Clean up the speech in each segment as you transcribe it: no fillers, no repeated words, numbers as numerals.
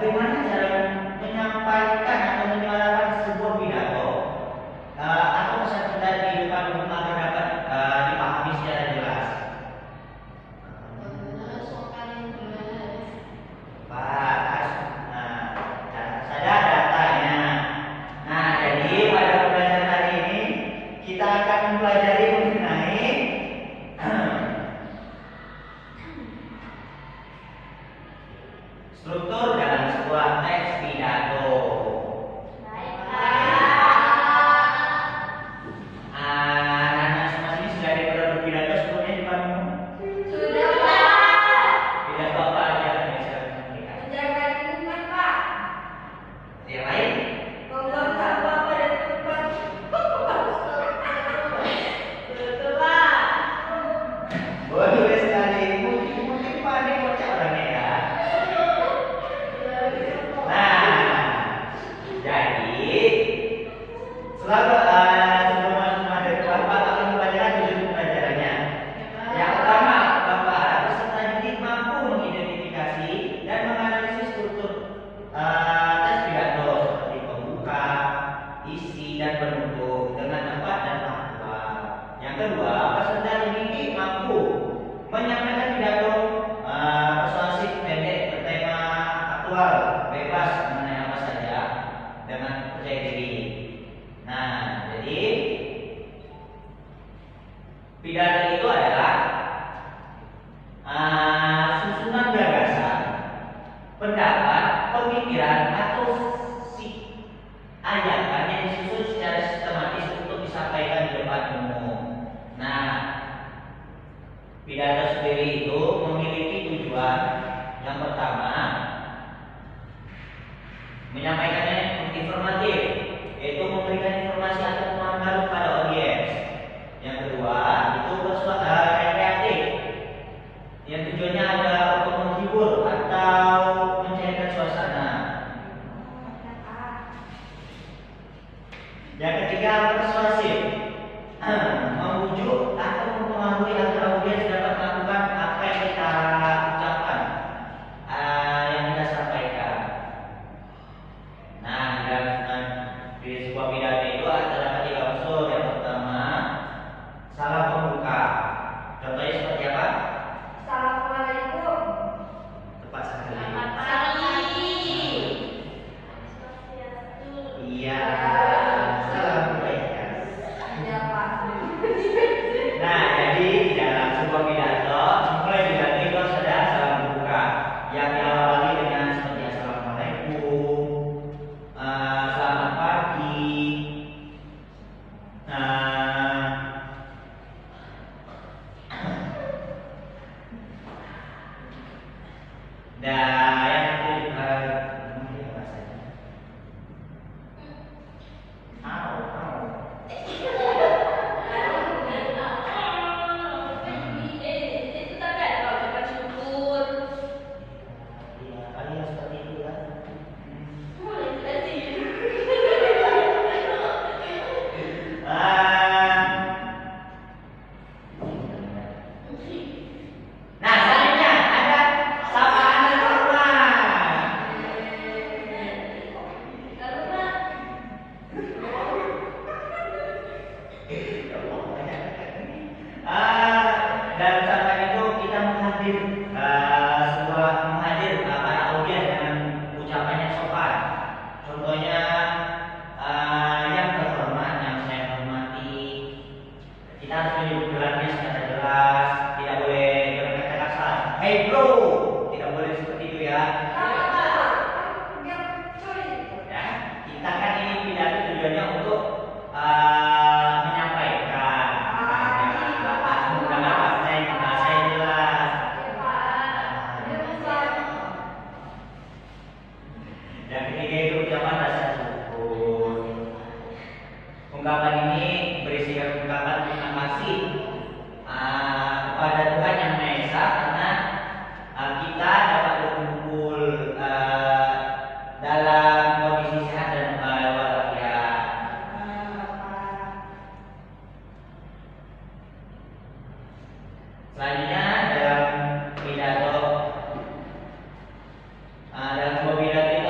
bagaimana cara menyampaikan atau menyuarakan sebuah pidato atau pesan kita di depan umum agar dapat dipahami secara jelas? Pas. Ada datanya. Nah, jadi pada pembelajaran hari ini kita akan mempelajari mengenai struktur dalam sebuah teks pidato. Anak-anak semua sini sudah ada pernah berpidato sebelumnya di depan umum? Sudah, Pak. Pidato apa aja yang bisa disampaikan? Menjaga lingkungan, Pak. Yang lain? Membuang sampah pada tempat. Betul, Pak. Boleh sekali. Mungkin Pak ini kocak orangnya ya. Nah, jadi selalu sebelum masuk materi Bapak akan membacakan tujuan pembelajarannya. Yang pertama, Bapak harap peserta didik mampu mengidentifikasi dan menganalisis struktur teks pidato seperti pembuka, isi, dan penutup dengan tepat dan akurat. Yang kedua, peserta didik mampu menyampaikan pidato persuasif pendek bertema aktual, bebas mengenai apa saja dengan percaya diri. Nah, jadi pidato itu adalah susunan gagasan, pendapat, pemikiran atau ajakan yang disusun secara sistematis untuk disampaikan di depan umum. Nah, pidato sendiri itu memiliki tujuan. Yang pertama, menyampaikannya informatif, yaitu memberikan informasi atau pemahaman baru pada audiens. Yang kedua, itu rekreatif, yang tujuannya adalah untuk menghibur atau mencairkan suasana. Yang ketiga, persuasif, membujuk atau mempengaruhi agar audiens dapat melakukan apa yang kita ucapkan, yang kita sampaikan. Nah, di sebuah pidato itu terdapat 3 unsur. Yang pertama, salam pembuka. Contohnya seperti apa? Assalamualaikum. Tepat sekali. Selamat pagi. Iya. Salam kebaikan. Ya, Pak. Nah, jadi di dalam sebuah pidato, mulai pidato itu harus ada salam pembuka yang diawali dengan seperti assalamualaikum, selamat pagi. Dan yang mungkin bahasanya. Itu tadi ada kalau ucapan syukur. Iya, kalian seperti itu ya. Boleh jelasin. Nah, selanjutnya ada sapaan dan hormat. Dalam sapaan itu kita menghadir para audiens dengan ucapan yang sopan. Contohnya yang terhormat, yang saya hormati. Kita harus menyebut gelarnya secara jelas, tidak boleh berkata kasar. Hey bro, tidak boleh seperti itu ya. Ya, kita kan ini pidato tujuannya untuk menyampaikan menggunakan bahasa yang jelas. Dan ketiga itu ucapan rasa syukur. Ungkapan ini berisi ungkapan terima kasih kepada Tuhan Yang Maha Esa karena kita dapat berkumpul dalam kondisi sehat dan walafiat. Selanjutnya dalam sebuah pidato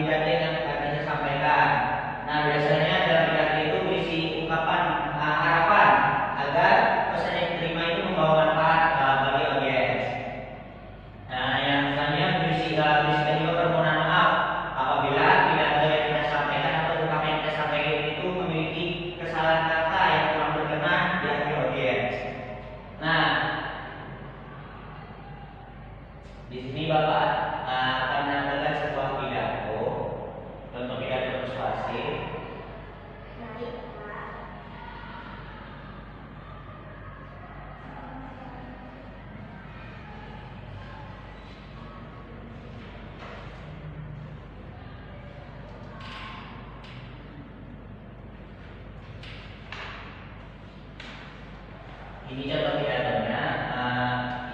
pidato yang akan saya sampaikan. Nah, biasanya dalam pidato itu berisi ungkapan harapan agar pesan yang diterima itu membawa manfaat bagi audiens. Nah, yang selanjutnya berisikan juga permohonan maaf apabila pidato yang kita sampaikan atau ungkapan yang kita sampaikan itu memiliki kesalahan kata yang kurang berkenan di hati audiens. Nah, di sini Bapak akan menampilkan sebuah pidato, contoh pidato persuasif. Ini contoh pidatonya.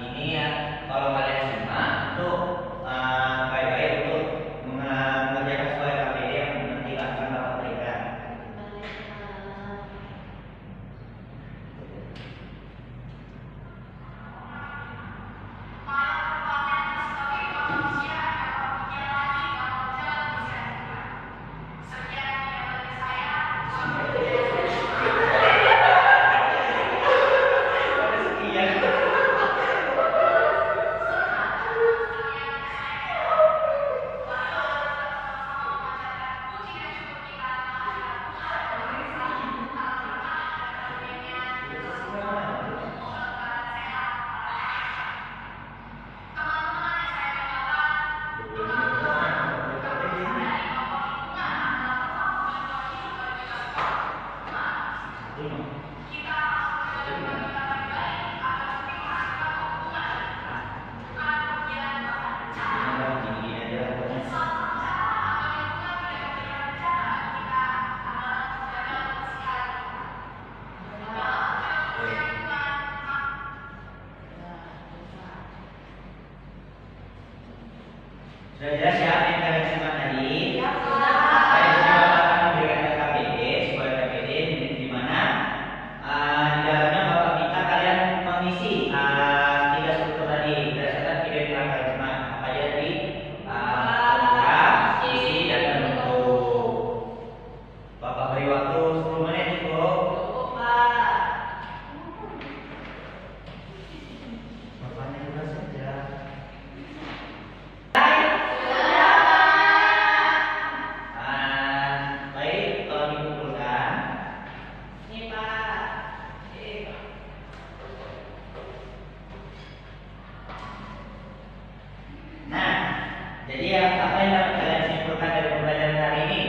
Ini ya, kalau kalian simak itu baik-baik untuk mengerjakan sebuah KPD yang nanti akan Bapak berikan. Sudah jelas ya apa yang kalian simak tadi? Ya, Pak. Baik, di sini Bapak akan memberikan KPD, sebuah KPD di mana di dalamnya Bapak minta kalian mengisi 3 struktur tadi berdasarkan video yang telah kalian simak. Apa aja tadi? Program, isi, dan bentuk. Bapak beri waktu 10 menit cukup. Cukup, Pak. Bapaknya jelas saja. Baik, kalau dikumpulkan. Ini, Pak. Nah, jadi apa yang dapat kalian simpulkan dari pembelajaran hari ini?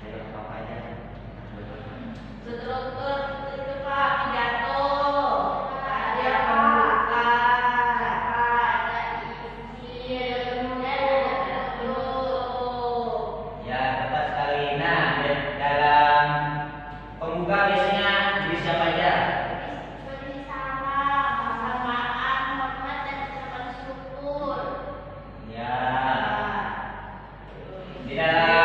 Ayo, apa aja? Struktur itu, Pak, pidato. Ada pembuka, ada isi, ada bentuk. Ya, tepat sekali. Nah, dalam pembuka biasanya tulis apa aja? Seperti salam, kesamaan, hormat, dan ucapan syukur. Ya. Di dalam